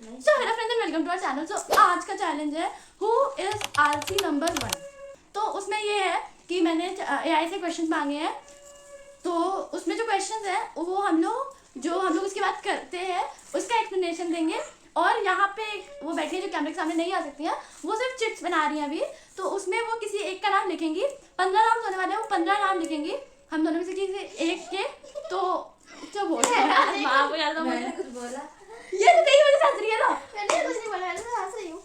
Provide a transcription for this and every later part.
So hello friends and welcome to our channel. So आज का challenge है who is आलसी नंबर 1। तो उसमें ये है कि मैंने एआई से क्वेश्चन मांगे हैं। तो उसमें जो क्वेश्चंस हैं वो हम लोग उसकी बात करते हैं उसका एक्सप्लेनेशन देंगे। और यहाँ पे वो बैठी है जो कैमरे के सामने नहीं आ सकती हैं, वो सिर्फ चिट्स बना रही हैं अभी। तो उसमें वो किसी एक का नाम लिखेंगी, 15 नाम होने वाले हैं, वो 15 नाम लिखेंगी हम दोनों में से किसी एक के। तो क्या बोल रहे हैं माँ को यार, मैंने कुछ बोला? ये तो तेरी वजह से हंस रही है ना। मैंने कुछ नहीं बोला, मैं तो हंस रही हूँ।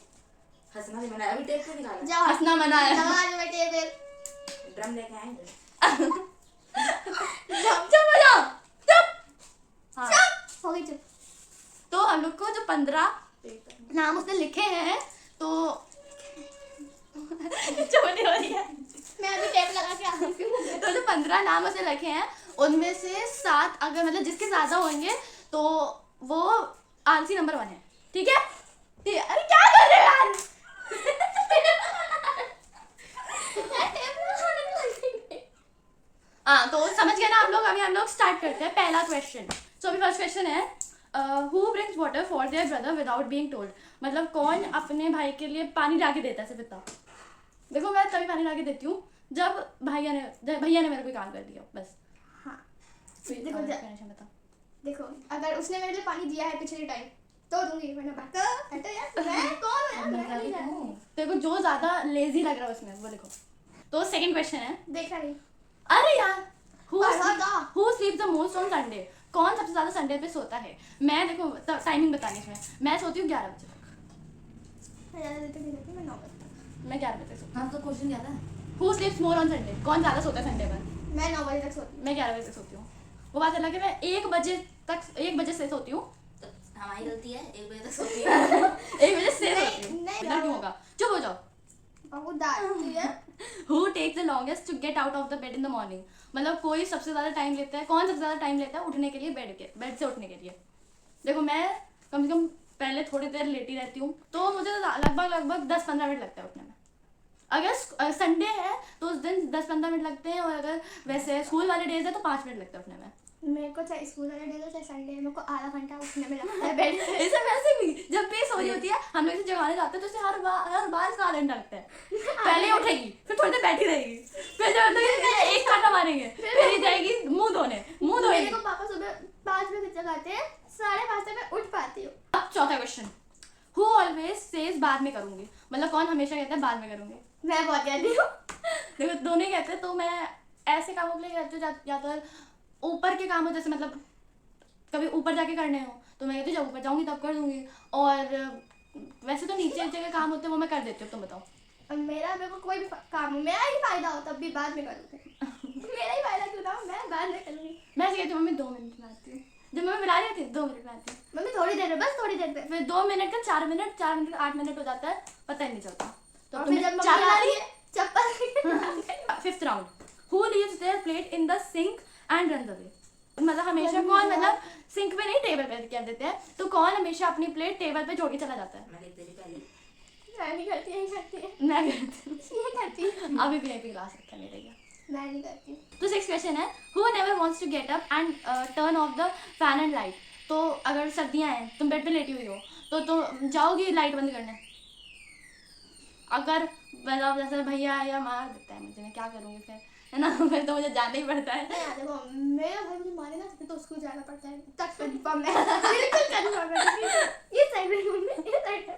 हंसना नहीं मना, अभी टेप से निकाला। जाओ हंसना मना है। आज मैं टेबल ड्रम लेके आएंगे। चुप हो जाओ, चुप। हाँ, हो गई चुप। तो हम लोग को जो 15 नाम उसने लिखे हैं तो चुप नहीं हो रही है। मैं अभी टेप लगा के आ रही हूँ। तो जो 15 नाम उसने रखे हैं उनमें से 7 अगर मतलब जिसके ज्यादा होंगे तो वो आलसी नंबर 1 है। ठीक है? अरे क्या कर रहे हो यार? हाँ, तो समझ गए ना आप लोग। अभी हम लोग स्टार्ट करते हैं पहला क्वेश्चन। सो अभी फर्स्ट क्वेश्चन है who brings water for their brother without being told. मतलब कौन अपने भाई के लिए पानी ला के देता है सिर्फ इतना। देखो मैं तभी पानी ला के देती हूँ जब भैया ने मेरा कोई काम कर दिया बस। हाँ देखो बता। देखो, अगर उसने मेरे लिए पानी दिया है पिछले टाइम तो दूंगी, वरना बाका हटो यार। मैं कौन हूँ? मैं नहीं जानती। देखो जो ज्यादा लेजी लग रहा है उसमें वो लिखो। तो सेकंड क्वेश्चन है, देखा नहीं। अरे यार पढ़ा था। Who स्लीप्स the most on Sunday. कौन सबसे ज्यादा संडे पे सोता है। मैं देखो टाइमिंग बतानी इसमें, मैं सोती हूँ 11 बजे तक। मैं ज़्यादा देर तक नहीं सोती, मैं 9 बजे तक। मैं 11 बजे तक सोती हाँ तो क्वेश्चन क्या था? हूँ। Who स्लीप्स more on Sunday. कौन ज्यादा सोता है संडे पर। मैं 9 बजे तक सोती हूँ। मैं 11 बजे तक सोती हूँ। वो बात अलग है, मैं 1 बजे से सोती हूँ। तो हमारी गलती है, 1 बजे तक सोती है। 1 बजे से नहीं, सोती हूँ। नहीं, इधर क्यों होगा, चुप हो जाओ। बहुत डांटती है। Who takes the longest to get out of the bed in the morning। मतलब कोई सबसे ज्यादा टाइम लेता है, कौन सबसे ज्यादा टाइम लेता है उठने के लिए, बेड से उठने के लिए। देखो मैं कम से कम पहले थोड़ी देर लेटी रहती हूँ तो मुझे लगभग 10-15 मिनट लगता है उठने में। अगर संडे है तो उस दिन 10-15 मिनट लगते हैं, और अगर वैसे स्कूल वाले डेज है तो 5 मिनट लगता है उठने में। मेरे को चाहे स्कूल वाले डे हो चाहे संडे, मेरे को आधा घंटा उठने में लगता है बेड से। ऐसे वैसे भी जब भी सो रही होती है हम लोग इसे जगाने जाते हैं तो इसे हर बार इसका आधा घंटा लगता है। पहले उठेगी, फिर थोड़ी देर बैठी रहेगी, फिर जब तक एक कांटा मारेंगे फिर ये जाएगी मुंह धोने। मेरे को पापा सुबह 5 बजे जगाते हैं, 5:30 तक मैं उठ पाती हूँ। अब चौथा क्वेश्चन, हु ऑलवेज सेज बाद में करूंगी। मतलब कौन हमेशा कहता है बाद में करूंगी। मैं बहुत कहती हूँ। देखो दोनों ही कहते हैं, तो मैं ऐसे कामों के लिए कहती हूँ या तो ऊपर के काम हो, जैसे मतलब कभी ऊपर जाके करने हो तो मैं कहती हूँ जब ऊपर जाऊंगी तब कर दूंगी। और वैसे तो नीचे के काम होते हैं वो मैं कर देती हूँ। तुम बताओ। अब मेरे को कोई भी काम हो, मेरा ही फायदा हो तब भी बाद में करूँगी। मेरा ही फायदा क्यों ना हो, मैं बाद में करूँगी। मैं ऐसे कहती हूँ मम्मी 2 मिनट में आती हूँ। जब मम्मी बुला रही होती है 2 मिनट में आती हूँ। मम्मी थोड़ी देर में, बस थोड़ी देर में। फिर 2 मिनट का 4 मिनट 8 मिनट हो जाता है, पता ही नहीं चलता। तो और फिर जब चाय मम्मी बना आती रही है चप्पल। Fifth round, who leaves their plate in the sink and run away. मतलब हमेशा कौन, मतलब सिंक पे नहीं टेबल पे क्या देते हैं, तो कौन हमेशा अपनी प्लेट टेबल पे छोड़ के चला जाता है। मैं लिख देती पहले। मैं नहीं करती, यही करती है। मैं करती हूँ। ये करती है। अभी भी एक गिलास रखा है मेरे लिए। मैं नहीं करती। तो सिक्स क्वेश्चन है, who never wants to get up and turn off the fan and light. तो अगर सर्दियाँ हैं तुम बेड पे लेटी हुई हो तो तुम जाओगी लाइट बंद करने। अगर मतलब जैसे भैया या मार देता है मुझे, मैं क्या करूँगी फिर, है ना। फिर तो मुझे जाना ही पड़ता है। नहीं देखो, मेरा भाई मुझे मारे ना तो उसको जाना पड़ता है। तक कंफर्म मैं बिल्कुल कंफर्म है। ये साइड में घूमने, ये साइड में।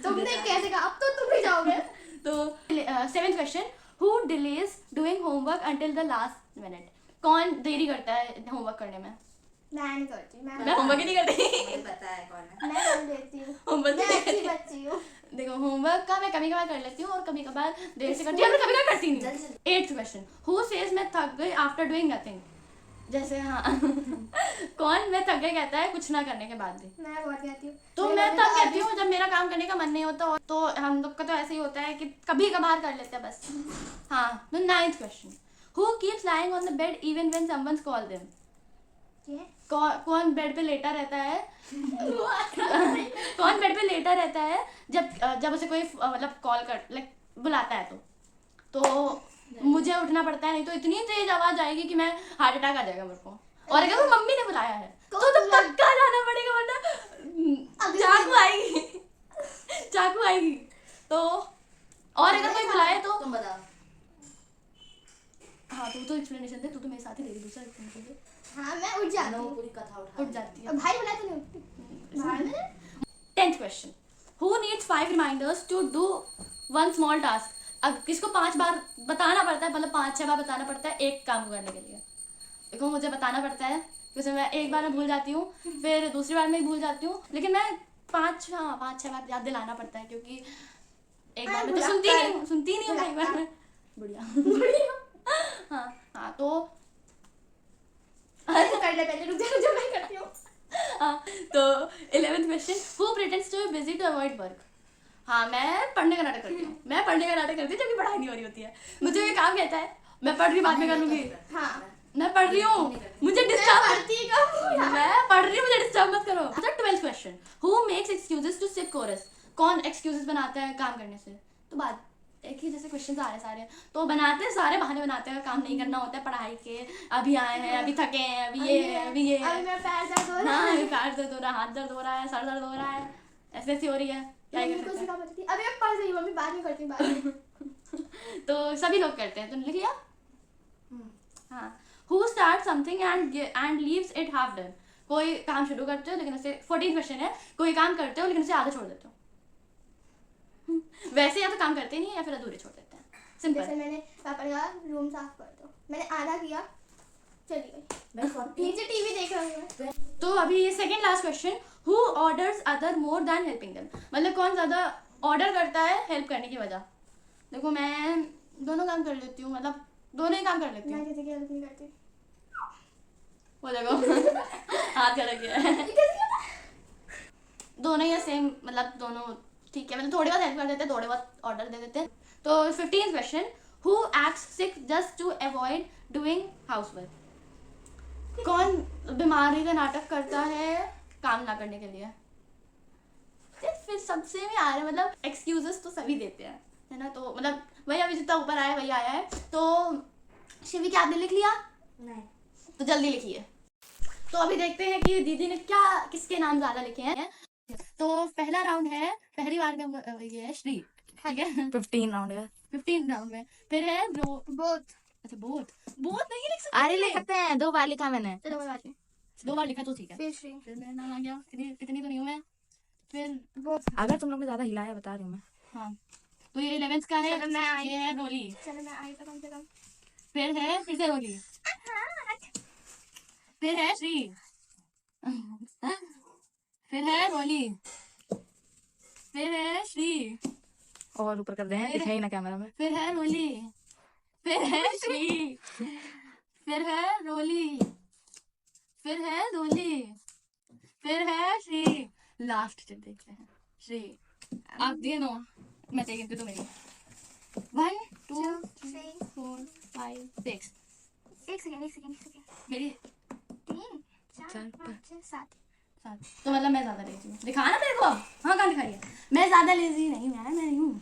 तुमने कैसे कहा, अब तो तुम ही जाओगे। तो seventh question, who delays doing homework until the last minute. कौन देरी करता है होमवर्क करने में। मैं नहीं करती। मैं होमवर्क ही नहीं करती। मुझे पता है कौन है। मैं कर देती हूँ। होमवर्क मैं नहीं अच्छी करती। बच्ची हूँ। देखो होमवर्क का मैं कभी कभार कर लेती हूँ और कभी कभार देर से करती हूँ, कभी कभार करती नहीं। एट्थ क्वेश्चन, हु सेज मैं थक गई आफ्टर डूइंग नथिंग। जैसे हाँ कौन मैं थक गई कहता है कुछ ना करने के बाद भी। मैं बहुत कहती हूँ। तो मैं तब कहती हूँ जब मेरा काम करने का मन नहीं होता। तो हम लोग का तो ऐसे ही होता है कि कभी कभार कर लेते हैं बस। हाँ, तो ninth question, who keeps lying on the bed even when someone's call them. कौन बेड पे लेटा रहता है कौन बेड पे लेटा रहता है जब उसे कोई मतलब कॉल कर लाइक बुलाता है तो मुझे उठना पड़ता है, नहीं तो इतनी तेज आवाज आएगी कि मैं हार्ट अटैक आ जाएगा मेरे को। और अगर वो मम्मी ने बुलाया है तो पक्का जाना पड़ेगा, वरना आएगी। तो और अगर कोई बुलाए तो तुम बताओ। हाँ तू तो एक्सप्लेनेशन दे, तू तो मेरे साथ ही देगी दूसरा एक्सप्लेनेशन दे। हाँ मैं उठ जाती वो हूँ। पूरी कथा उठा उठ जाती है। भाई बुलाए तो नहीं उठती। भाई ने 10th question, who needs 5 reminders to do one small task. अब किसको 5 बार बताना पड़ता है, मतलब 5-6 बार बताना पड़ता है एक काम करने के लिए। देखो मुझे बताना पड़ता है क्योंकि मैं एक बार में भूल जाती हूँ, फिर दूसरी बार में भी भूल जाती हूँ, लेकिन मैं 5-6 बार याद दिलाना पड़ता है क्योंकि एक बार में तो सुनती नहीं हूँ एक बार में। बढ़िया हाँ तो कर ले पहले, रुक जा मैं करती हूँ। हाँ तो 11th question, who pretends to be busy to avoid work. हाँ मैं पढ़ने का नाटक करती हूँ, जबकि पढ़ाई नहीं हो रही होती है। मुझे ये काम कहता है मैं पढ़ रही बाद में कर लूंगी, हाँ मैं पढ़ रही हूँ मुझे मैं डिस्टर्ब, पढ़ती कब? मैं पढ़ रही हूँ मुझे डिस्टर्ब मत करो। 12th question, who makes excuses to skip chores. कौन एक्सक्यूजेस बनाता है काम करने से। तो बात एक ही जैसे क्वेश्चन आ रहे सारे तो बनाते हैं, सारे बहाने बनाते हैं, काम नहीं करना होता है पढ़ाई के, अभी आए हैं, अभी थके हैं, अभी ये है, अभी ये है, अभी मेरा पैर दर्द हो रहा हाँ है। अभी पैर दर्द हो रहा है, हाथ दर्द हो रहा है, सर दर्द हो रहा है, ऐसी हो रही है, क्या ही मम्मी कर को सकते सिखा बचती है। अभी मैं पढ़ रही हूँ मम्मी, बाद में करती हूँ बाद में। हैं। तो सभी लोग करते हैं, तुमने लिख लिया। हाँ, who start something and leaves it half done. कोई काम शुरू करते हो लेकिन उसे 14 क्वेश्चन है, कोई काम करते हो लेकिन उसे आधा छोड़ देते हो। वैसे या तो काम करते नहीं है या फिर अधूरे छोड़ देते हैं, जैसे सिंपल। मैंने पापा ने कहा रूम साफ कर दो, मैंने आधा किया, चली गई मैं सोती नीचे टीवी देख रही हूँ। तो अभी ये second last question, who orders other more than helping them. मतलब कौन ज्यादा ऑर्डर करता है हेल्प करने की वजह। देखो मैं दोनों काम कर लेती हूँ, मतलब दोनों ही काम कर लेती मैं हूँ। किसी की हेल्प नहीं करती। वो देखो हाथ खड़ा किया है। ये कैसे किया? दोनों ही सेम, मतलब दोनों ठीक है, मतलब थोड़ी बहुत हेल्प कर देते हैं, थोड़े बहुत ऑर्डर दे देते हैं। तो 15th question, who acts sick just to avoid doing housework. कौन बीमारी का नाटक करता है काम ना करने के लिए। फिर सबसे में आ रहे हैं, मतलब एक्सक्यूजेस तो सभी देते हैं है ना। तो मतलब वही अभी जितना ऊपर आया वही आया है। तो शिवी क्या आपने लिख लिया, नहीं तो जल्दी लिखिए। तो अभी देखते हैं कि दीदी ने क्या किसके नाम ज्यादा लिखे हैं। तो पहला राउंड है, पहली बार का ये है श्री, ठीक है 15 राउंड है। 15 राउंड में। फिर है बोथ। अच्छा बोथ नहीं लिख सकते। अरे लिख सकते हैं, 2 बार लिखा मैंने। चलो कोई बात नहीं। 2 बार लिखा तो ठीक है। फिर श्री फिर मेरा नाम आ गया, कितनी तो नहीं हूँ मैं। फिर बोथ। अगर तुम लोग ने ज्यादा हिलाया बता रही हूँ मैं। हाँ तो ये 11th का है, चलो मैं आई। ये है रोली। चलो मैं आई तो कम से कम। फिर है फिर से रोली, फिर है श्री, फिर है रोली, फिर है श्री, और ऊपर कर रहे हैं, दिखाई ना कैमरा में। फिर है रोली, फिर है श्री, फिर है रोली, फिर है रोली, फिर है श्री। लास्ट जब देखते हैं श्री, आप दिए नो, मैं चाहिए तो मेरी 1 2 3 4 5 6 एक सेकंड मेरी 3 4 5 6 7। 7। तो मतलब मैं ज्यादा लेजी हूँ, दिखाना मेरे को। हाँ कहाँ दिखाइए, मैं ज्यादा लेजी नहीं हूँ यार, मैं नहीं हूँ।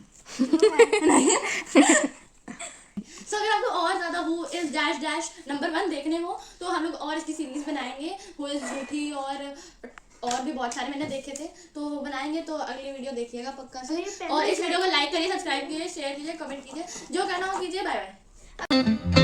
सो अगर आपको और ज्यादा who is dash dash number 1 देखने हो तो हम लोग और इसकी सीरीज बनाएंगे। हु इज झूठी और भी बहुत सारे मैंने देखे थे तो बनाएंगे। तो अगली वीडियो देखिएगा पक्का से। और इस वीडियो को लाइक करिए, सब्सक्राइब कीजिए, शेयर कीजिए, कमेंट कीजिए, जो करना हो कीजिए। Bye bye.